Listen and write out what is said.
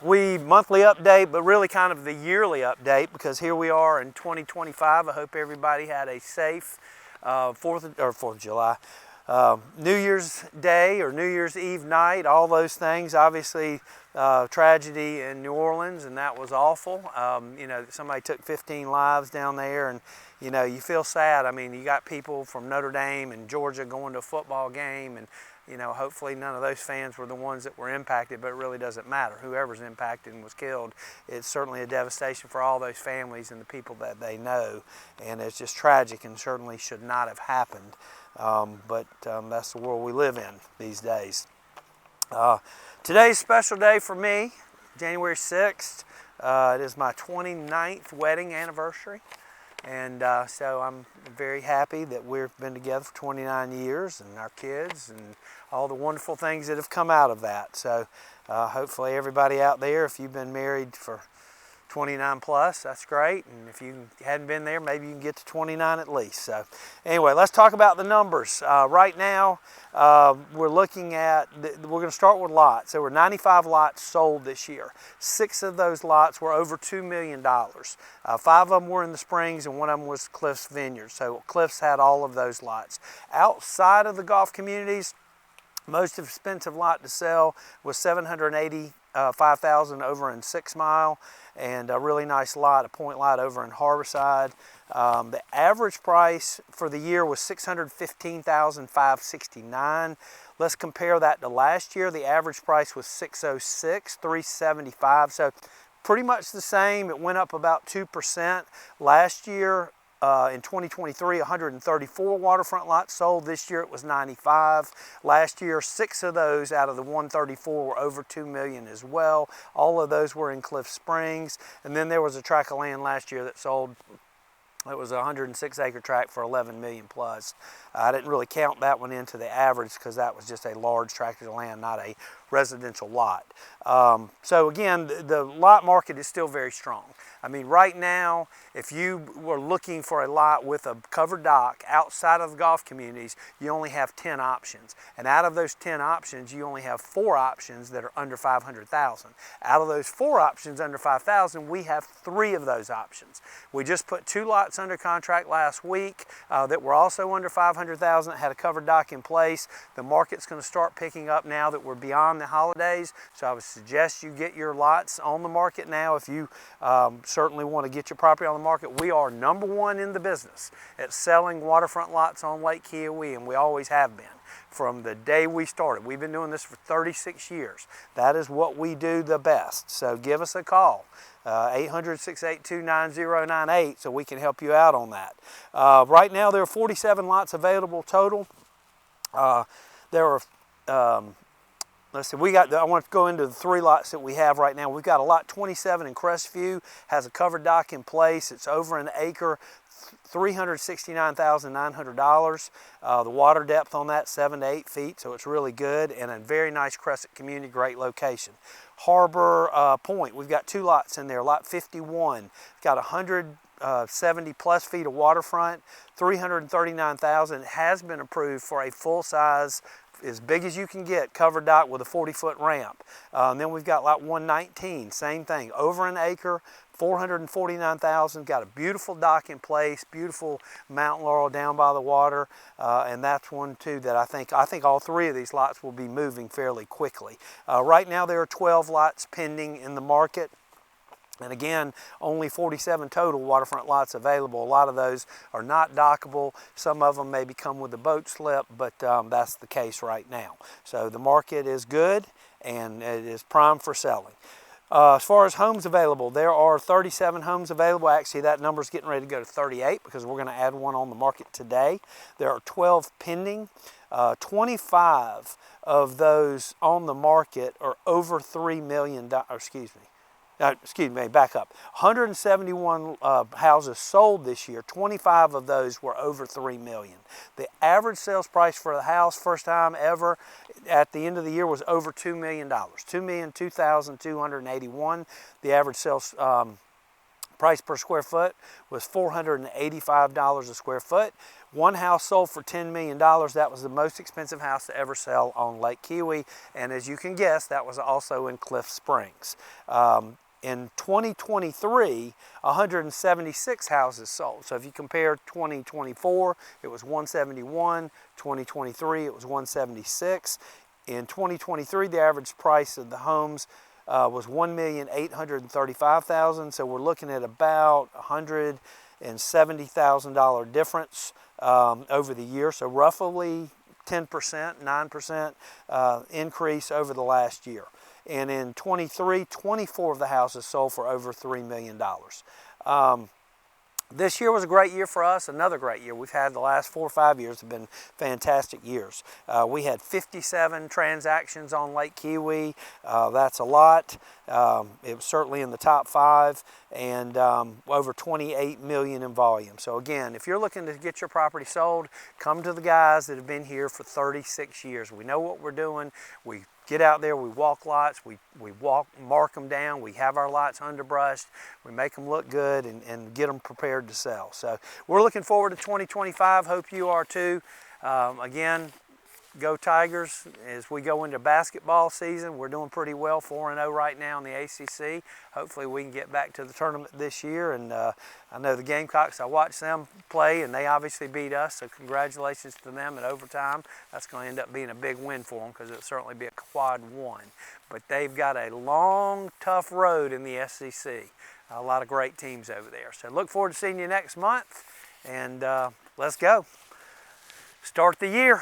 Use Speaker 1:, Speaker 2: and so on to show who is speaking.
Speaker 1: We monthly update, but really kind of the yearly update, because here we are in 2025. I hope everybody had a safe 4th of July, New Year's Day or New Year's Eve night, all those things. Obviously, tragedy in New Orleans, and that was awful. You know, somebody took 15 lives down there, and you know, you feel sad. I mean, you got people from Notre Dame and Georgia going to a football game, and you know, hopefully none of those fans were the ones that were impacted, but it really doesn't matter. Whoever's impacted and was killed, it's certainly a devastation for all those families and the people that they know, and it's just tragic and certainly should not have happened. But that's the world we live in these days. Today's a special day for me, January 6th. It is my 29th wedding anniversary. And so I'm very happy that we've been together for 29 years, and our kids and all the wonderful things that have come out of that. So hopefully everybody out there, if you've been married for 29 plus, that's great. And if you hadn't been there, maybe you can get to 29 at least. So anyway, let's talk about the numbers. Right now, we're looking at, we're going to start with lots. There were 95 lots sold this year. 6 of those lots were over $2 million. 5 of them were in the Springs, and 1 of them was Cliffs Vineyard. So Cliffs had all of those lots. Outside of the golf communities, most expensive lot to sell was $785,000 over in 6 Mile, and a really nice lot, a point lot over in Harborside. The average price for the year was $615,569. Let's compare that to last year. The average price was $606,375. So pretty much the same. It went up about 2%. Last year, in 2023, 134 waterfront lots sold. This year it was 95. Last year, 6 of those out of the 134 were over $2 million as well. All of those were in Cliff Springs. And then there was a tract of land last year that sold. It was a 106-acre tract for $11 million plus. I didn't really count that one into the average because that was just a large tract of land, not a residential lot. So again, the lot market is still very strong. I mean, right now, if you were looking for a lot with a covered dock outside of the golf communities, you only have 10 options. And out of those 10 options, you only have 4 options that are under $500,000. Out of those 4 options under $5,000, we have 3 of those options. We just put 2 lots under contract last week that were also under $500,000, that had a covered dock in place. The market's going to start picking up now that we're beyond the holidays, so I would suggest you get your lots on the market now if you certainly want to get your property on the market. We are #1 in the business at selling waterfront lots on Lake Keowee, and we always have been from the day we started. We've been doing this for 36 years. That is what we do the best. So give us a call, 800-682-9098, so we can help you out on that. Right now there are 47 lots available total. There are let's see, I want to go into the 3 lots that we have right now. We've got a lot 27 in Crestview, has a covered dock in place. It's over an acre, $369,900. The water depth on that, 7 to 8 feet, so it's really good, and a very nice crescent community, great location. Harbor Point, we've got 2 lots in there. Lot 51, got 170 plus feet of waterfront, $339,000. It has been approved for a full-size, as big as you can get, covered dock with a 40-foot ramp. And then we've got lot 119, same thing, over an acre, $449,000, got a beautiful dock in place, beautiful mountain laurel down by the water, and that's one too that I think all 3 of these lots will be moving fairly quickly. Right now there are 12 lots pending in the market. And again, only 47 total waterfront lots available. A lot of those are not dockable. Some of them maybe come with a boat slip, but that's the case right now. So the market is good, and it is prime for selling. As far as homes available, there are 37 homes available. Actually, that number's getting ready to go to 38 because we're going to add one on the market today. There are 12 pending. 25 of those on the market are over $3 million. Back up. 171 houses sold this year. 25 of those were over $3 million. The average sales price for the house, first time ever, at the end of the year was over $2 million. $2,002,281. The average sales price per square foot was $485 a square foot. One house sold for $10 million. That was the most expensive house to ever sell on Lake Keowee. And as you can guess, that was also in Cliff Springs. In 2023, 176 houses sold. So if you compare 2024, it was 171. 2023, it was 176. In 2023, the average price of the homes was $1,835,000. So we're looking at about $170,000 difference over the year. So roughly 10%, 9% increase over the last year. And in 23, 24 of the houses sold for over $3 million. This year was a great year for us, another great year. We've had the last 4 or 5 years have been fantastic years. We had 57 transactions on Lake Keowee. That's a lot. It was certainly in the top 5, and over 28 million in volume. So again, if you're looking to get your property sold, come to the guys that have been here for 36 years. We know what we're doing. We get out there, we walk lots, we mark them down, we have our lots underbrushed, we make them look good and get them prepared to sell. So we're looking forward to 2025, hope you are too. Again, go Tigers as we go into basketball season. We're doing pretty well, 4-0 right now in the ACC. Hopefully we can get back to the tournament this year. And I know the Gamecocks, I watched them play and they obviously beat us, so congratulations to them in overtime. That's going to end up being a big win for them because it'll certainly be a quad 1. But they've got a long, tough road in the SEC. A lot of great teams over there. So look forward to seeing you next month, and let's go. Start the year.